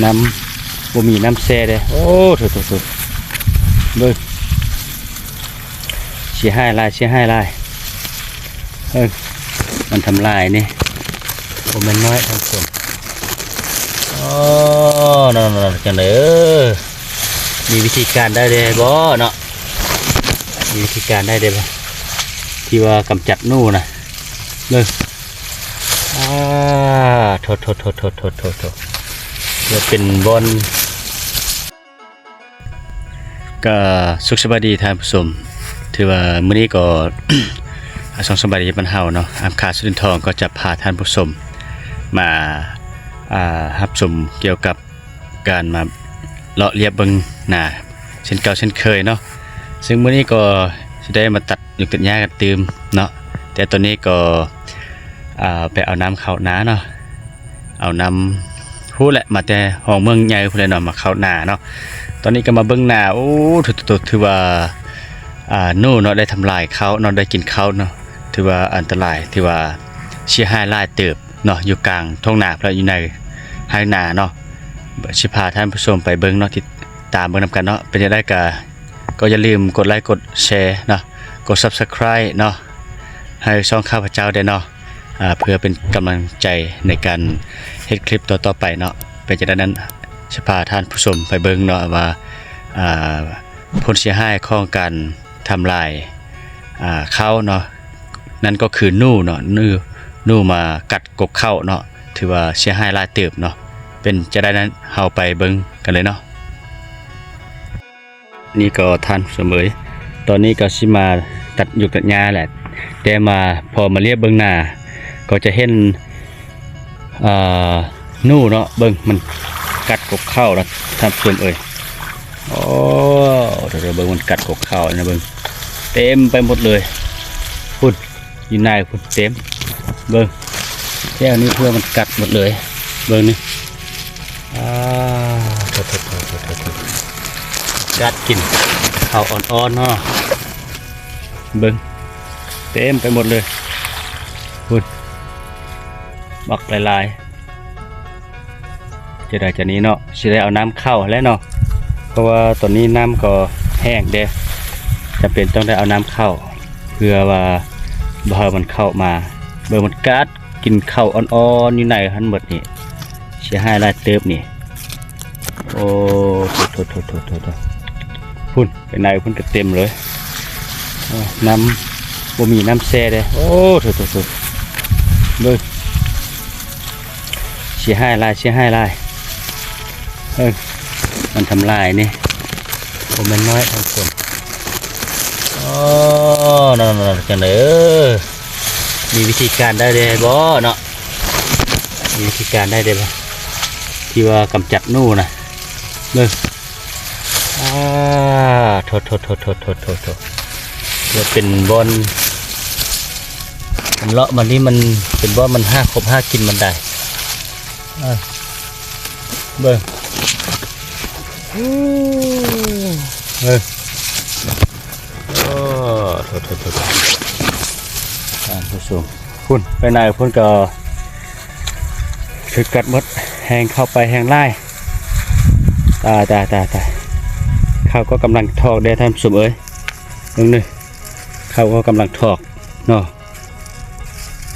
น้ำบ่มีน้ำแช่เลยโอ้ถูกเบิ้งเสียให้ลายมันทำลายนี่ผมมันน้อยท่านผู้ชมนั่นจังเลยมีวิธีการได้เลยบ่เนาะมีวิธีการได้เลยบ่ที่ว่ากำจัดนู่นนะเบิ้งโทษจะเป็นบอลก็สุขสบายดีท่านผู้ชมถือว่ามื้อนี้ก็ สองสบายดีบรรเทาเนาะอำคาสุรินทร์ทองก็จะพาท่านผู้ชมมารับชมเกี่ยวกับการมาเลาะเลียบเบิ่งหน้าเช่นเก่าเช่นเคยเนาะซึ่งมื้อนี้ก็สิได้มาตัดหยุกตัดหญ้ากันตืมเนาะแต่ตอนนี้ก็ไปเอาน้ำเข้านาเนาะเอาน้ำพูดแหละมาแต่ห้องเมืองใหญ่พูดเลยเนาะมาเข้านาเนาะตอนนี้ก็มาเบิ่งนาโอ้ถือว่านู่นเนาะได้ทำลายเขาเนาะได้กินเขาเนาะถือว่าอันตรายถือว่าเสียหายหลายเติบเนาะอยู่กลางท้องนาเพราะอยู่ในไร่นาเนาะสิพาท่านผู้ชมไปเบิ่งเนาะติดตามเบิ่งนำกันเนาะเป็นจังได๋ก็อย่าลืมกดไลค์กดแชร์เนาะกด Subscribe เนาะให้ช่องข้าพเจ้าได้เนาะเพื่อเป็นกำลังใจในการเฮ็ดคลิปต่อไปเนาะเป็นจากนั้นจะพาท่านผู้ชมไปเบิ่งเนาะว่าผลเสียหายของการทำลายข้าวเนาะนั่นก็คือนู่เนาะนู่มากัดกบข้าวเนาะถือว่าเสียหายหลายเติบเนาะเป็นจะได้นั้นเฮาไปเบิ่งกันเลยเนาะนี่ก็ท่านเสมอตอนนี้ก็สิมาตัดหยุกตัดหญ้าแหละแต่มาพอมาเรียบเบิ่งหน้าก็จะเห็นนู่เนาะเบิ่งมันกัดกบข้าวแล้วท่านผู้ชมโอ้เดี๋ยวเบิ่งมันกัดกบข้าวนะเบิ่งเต็มไปหมดเลยพุ่นอยู่ในพุ่นเต็มเบิ่งแค่นี้เพื่อมันกัดหมดเลยเบิ่งนี่กัดกินข้าวอ่อนๆเนาะเบิ่งเต็มไปหมดเลยพุ่นบักลายจะได้จากนี้เนาะสิได้เอาน้ำเข้าแล้วเนาะเพราะว่าตอนนี้น้ำก็แห้งเด้จะเป็นต้องได้เอาน้ำเข้าเพื่อว่าบ่ให้มันเข้ามาเบิ่งมันกัดกินข้าวอ่อนๆอยู่ในหันหมดนี่เสียหายหลายเติบนี่โอ้โทษพุ่นไปไหนพุ่นก็เต็มเลยน้ำบ่มีน้ำแช่เลยโอ้โทษเบิ่งเสียหายหลายมันทำลายนี่ผมมันน้อยท่านผู้ชมนั่นจังเลยมีวิธีการได้เลยบ่เนาะมีวิธีการได้เลยบ่ที่ว่ากำจัดนู่นนะเบิ่งโทษจะเป็นบอลมันเลาะมันนี่มันเป็นบอลมัน5 ครบ 5กินมันได้เบิ่งโทษท่านผู้ชมพุ่นไปไหนพุ่นก็ถือกัดมดแหงเข้าไปแหงไล่ตายเขาก็กำลังทอกได้ท่านผู้ชมนึงเขาก็กำลังทอกเนาะ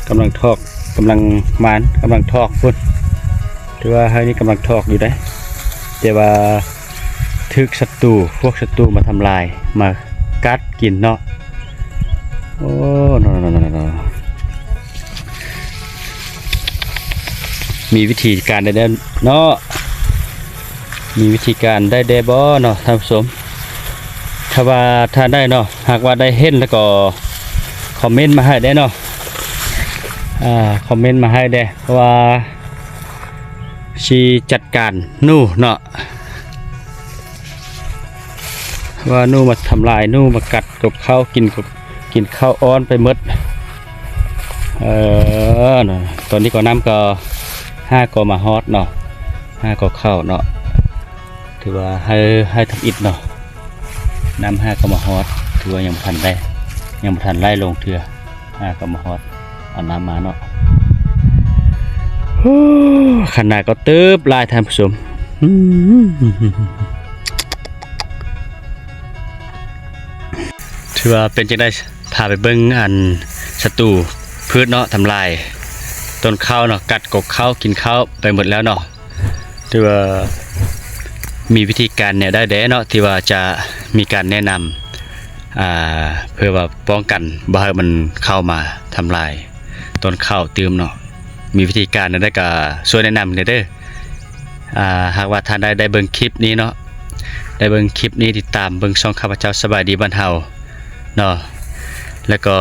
กำลังทอกกำลังมานกำลังทอกพุ่นถือว่าให้นี่กำลังทอกอยู่ได้แต่ว่าทึกพวกศัตรูมาทำลายมากัดกินเนาะโอ้นมีวิธีการได้เนาะมีวิธีการได้บ่เนาะท่านผู้ชมถ้าได้เนาะหากว่าได้เห็นแล้วก็คอมเมนต์มาให้ได้เนาะคอมเมนต์มาให้ได้เพราะว่าชีจัดการนู่เนาะว่านู่มาทำลายนู่มากัดกับข้าวกินข้าวอ้อนไปหมดตอนนี้ก็น้ำก็5 ก็มาฮอตเนาะ5 ก็เข้าเนาะถือว่าให้ทำอิดเนาะน้ำ5 ก็มาฮอตถือว่ายังทันไล่ลงเถื่อ5 ก็มาฮอตเอาน้ำมาเนาะ โอ้ขนาดก็เติบลายท่านผู้ชมถือว่าเป็นจังได้พาไปเบิ่งอันศัตรูพืชเนาะทำลายต้นข้าวเนาะกัดกกข้าวกินข้าวไปหมดแล้วเนาะถือว่ามีวิธีการเนี่ยได้เนาะที่ว่าจะมีการแนะนำเพื่อว่าป้องกันบ่ให้มันเข้ามาทำลายต้นข้าวเติมเนาะมีวิธีการได้ก็ช่วยแนะนำเด้อหากว่าท่านได้เบิ่งคลิปนี้เนาะได้เบิ่งคลิปนี้ติดตามเบิ่งช่องข้าพเจ้าสบายดีบ้านเฮาเนาะแล้วก็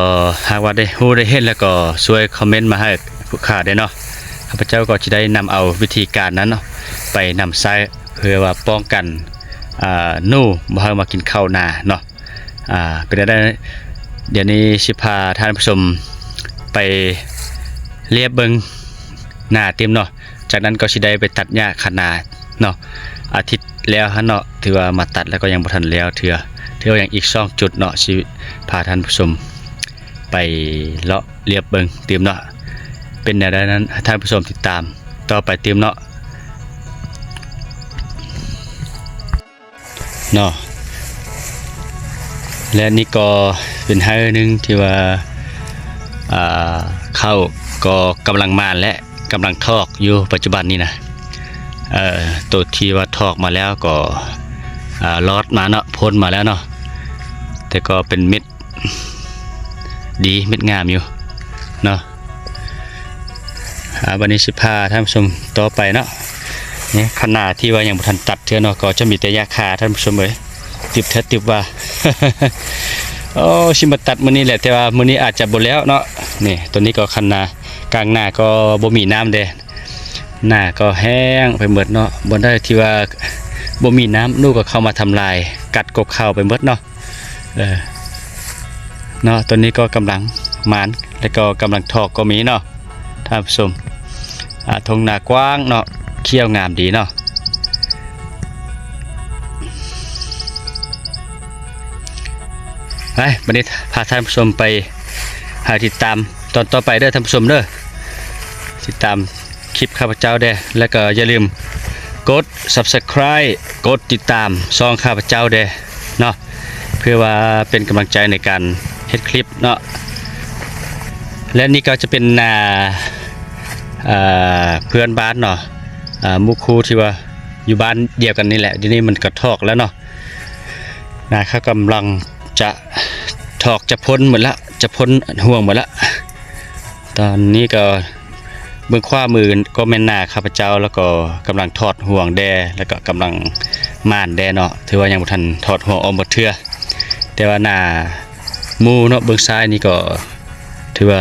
หากว่าได้รู้ได้เห็นแล้วก็ช่วยคอมเมนต์มาให้ผู้ค้าได้เนาะข้าพเจ้าก็จะได้นำเอาวิธีการนั้นเนาะไปนำใช้เพื่อว่าป้องกันหนูบ่ให้มากินข้าวนาเนาะก็ได้เดี๋ยวนี้สิพาท่านผู้ชมไปเรียบเบิ่งหน้าเต็มเนาะจากนั้นก็สิได้ไปตัดหญ้าขนาดเนาะอาทิตย์แล้วฮะเนาะถือว่ามาตัดแล้วก็ยังบ่ทันแล้วเถื่ออย่างอีก2จุดเนาะสิพาท่านผู้ชมไปเลาะเรียบเบิ่งเต็มเนาะเป็นแนวนั้นท่านผู้ชมติดตามต่อไปเต็มเนาะและนี่ก็เป็นไฮนึงที่ว่าเข้าก็กำลังมาและกำลังทอกอยู่ปัจจุบันนี้นะตัวที่ว่าทอกมาแล้วก็ลอดมาเนาะพ้นมาแล้วเนาะแต่ก็เป็นเม็ดดีเม็ดงามอยู่เนาะวันนี้สิพาท่านผู้ชมต่อไปเนาะนี่ขนาดที่ว่ายังบ่ทันตัดเท่าเนาะก็จะมีแต่ยาคาท่านผู้ชมเอ้ยติบว่า โอ้ชิมาตัดมื้อนี้แหละแต่ว่ามื้อนี้อาจจะบ่แล้วเนาะนี่ตัวนี้ก็คันนากลางหน้าก็บ่มีน้ำเด้หน้าก็แห้งไปหมดเนาะบ่ได้ที่ว่าบ่มีน้ำนูก็เข้ามาทำลายกัดกกข้าวไปหมดเนาะเนาะตัวนี้ก็กำลังหมานแล้วก็กำลังทอกก็มีเนาะท่านผู้ชมทงนากว้างเนาะเขี้ยวงามดีเนาะไปวันนี้พาท่านผู้ชมไปหาติดตามตอนต่อไปเด้อท่านผู้ชมเด้อติดตามคลิปข้าพเจ้าเด้อแล้วก็อย่าลืมกด Subscribe กดติดตามช่องข้าพเจ้าเด้อเนาะเพื่อว่าเป็นกำลังใจในการเฮ็ดคลิปเนาะและนี่ก็จะเป็นเพื่อนบ้านเนาะมุคูที่ว่าอยู่บ้านเดียวกันนี่แหละทีนี้มันกระทอกแล้วเนาะเขากำลังจะถอกจะพ้นหมดละจะพ้นห่วงหมดละตอนนี้ก็เบื้องขวามือก็แม่นหน้าข้าพเจ้าแล้วก็กำลังถอดห่วงแดแล้วก็กำลังม่านแดเนาะถือว่ายังบ่ทันถอดห่วงออกหมดเทื่อแต่ว่าหน้ามูเนาะเบื้องซ้ายนี่ก็ถือว่า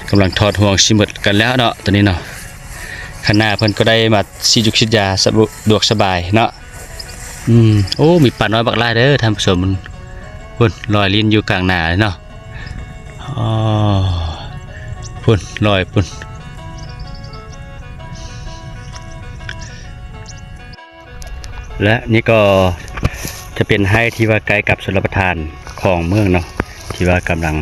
กำลังถอดห่วงสิหมดกันแล้วเนาะตอนนี้เนาะข้างหน้าเพิ่นก็ได้มาฉีดยุกฉีดยาสะดวกสบายเนาะโอ้มีปลาน้อยบักหลายเด้อท่านผู้ชมพุ่นลอยลิ้นอยู่กลางหนาเนาะพุ่นลอยพุ่นและนี่ก็จะเป็นให้ที่ว่าใกล้กับชลประทานของเมืองเนาะที่ว่ากำลัง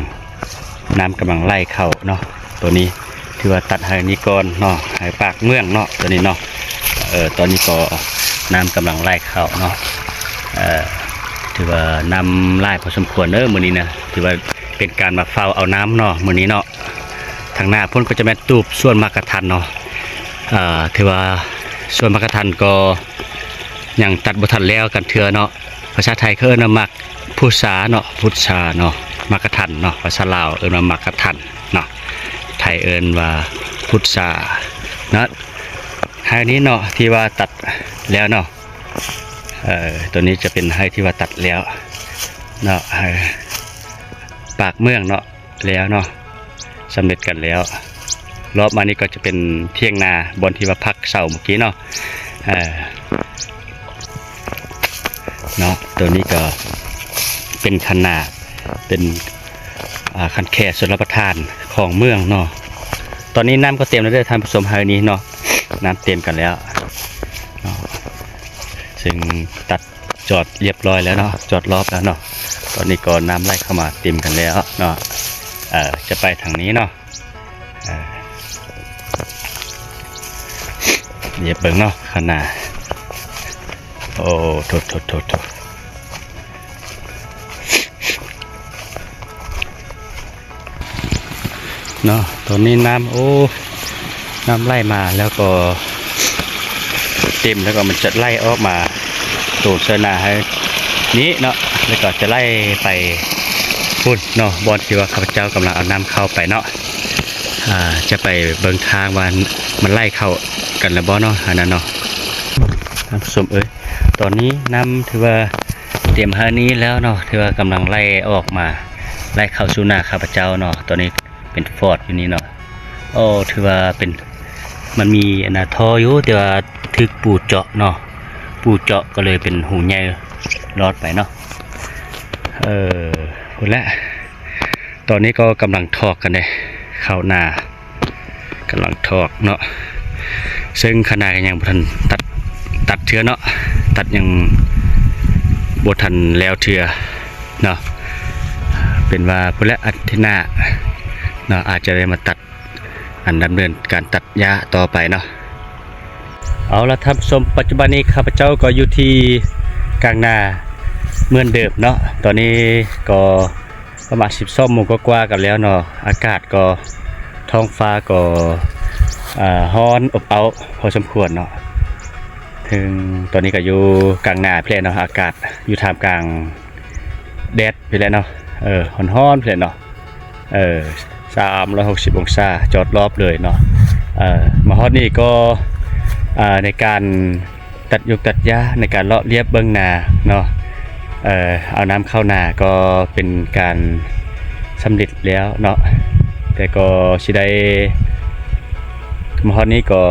น้ำกำลังไล่เข้าเนาะตัวนี้ที่ว่าตัดให้นี้ก่อนเนาะให้ปากเมืองเนาะตัวนี้เนาะตอนนี้ก็น้ำกำลังไล่เข้าเนาะถือว่านำไล่พอสมควรมื้อนี้นะถือว่าเป็นการมาเฝ้าเอาน้ำเนาะมื้อนี้เนาะทางหน้าพ้นก็จะแม่ตูบส่วนมากระทันเนาะถือว่าส่วนมากระทันก็ยังตัดบ่ทันแล้วกันเถื่อเนาะภาษาไทยเขาเอิ้นว่ามักพุทราเนาะพุทราเนาะมากระทันเนาะภาษาลาวเอิ้นว่ามากระทันเนาะไทยเอิ้นว่าพุทราเนาะให้นี้เนาะที่ว่าตัดแล้วเนาะตัวนี้จะเป็นให้ที่ว่าตัดแล้วเนาะปากเมืองเนาะแล้วเนาะสำเร็จกันแล้วรอบมานี้ก็จะเป็นเที่ยงนาบนที่ว่าพักเสาเมื่อกี้เนาะตัวนี้ก็เป็นขนาดเป็นคันแค่ชลประทานของเมืองเนาะตอนนี้น้ำก็เต็มแล้วด้วยท่านผู้ชมเฮานี้เนาะน้ำเต็มกันแล้วซึ่งตัดจอดเรียบร้อยแล้วเนาะจอดรอบแล้วเนาะตอนนี้ก็น้ำไหลเข้ามาเต็มกันแล้วเนาะจะไปทางนี้เนาะ เหยียบเบิ่งเนาะขนาดโอ้โถเนาะตอนนี้น้ำโอ้น้ำไหลมาแล้วก็เต็มแล้วก็มันจะไล่ออกมาตูดเสนาให้นี้เนาะแล้วก็จะไล่ไปพุ่นเนาะบอนที่ว่าข้าพเจ้ากำลังเอาน้ำเข้าไปเนาะจะไปเบิ่งทางมันไล่เข้ากันแล้วบ่เนาะอันนั้นเนาะท่านผู้ชมตอนนี้น้ำถือว่าเตรียมหานี้แล้วเนาะถือว่ากำลังไล่ออกมาไล่เข้าสู่หน้าข้าพเจ้าเนาะตอนนี้เป็นฟอร์ดอยู่นี่เนาะโอ้ถือว่าเป็นมันมีอนาทออยู่แต่ว่าทึกปูเจาะเนาะปูเจาะก็เลยเป็นหูใหญ่รอดไปเนาะคนละตอนนี้ก็กำลังทอกกันเลยเข้าหน้ากำลังทอกเนาะซึ่งขนาดยังบ่ทันตัดเทือเนาะตัดยังบ่ทันแล้วเทือเนาะเป็นว่าพุ่นละอาทิตย์หน้าเนาะอาจจะได้มาตัดอันดำเนินการตัดหญ้าต่อไปเนาะเอาละท่านผู้ชมปัจจุบันนี้ข้าพเจ้าก็อยู่ที่กลางนาเหมือนเดิมเนาะตอนนี้ก็ประมาณ12 โมงกว่ากันแล้วเนาะอากาศก็ท้องฟ้าก็ร้อนอบอ้าวพอสมควรเนาะถึงตอนนี้ก็อยู่กลางนาเพลนเนาะอากาศอยู่ท่ามกลางแดดไปแล้วเนาะร้อนๆเพลนเนาะ360 องศาจอดรอบเลยเนาะมาฮอดนี่ก็ในการตัดยกตัดหญ้าในการเลาะเลียบเบื้องนาเนาะเอาน้ำเข้านาก็เป็นการสำเร็จแล้วเนาะแต่ก็สิได้มาฮอดนี้ก็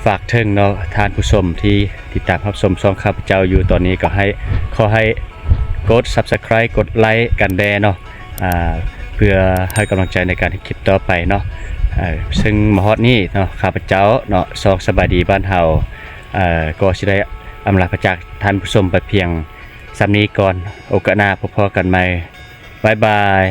ฝากถึงเนาะท่านผู้ชมที่ติดตามรับชมช่องข้าพเจ้าอยู่ตอนนี้ก็ขอให้กด Subscribe กดไลค์กันแดเนาะเพื่อให้กำลังใจในการคลิปต่อไปเนาะซึ่งมาฮอดนี้เนาะข้าพเจ้าเนาะสบายดีบ้านเฮาก็สิได้อำลาพระจากท่านผู้ชมไปเพียงสำนี้ก่อนโอกาสหน้าพบกันใหม่บ๊ายบาย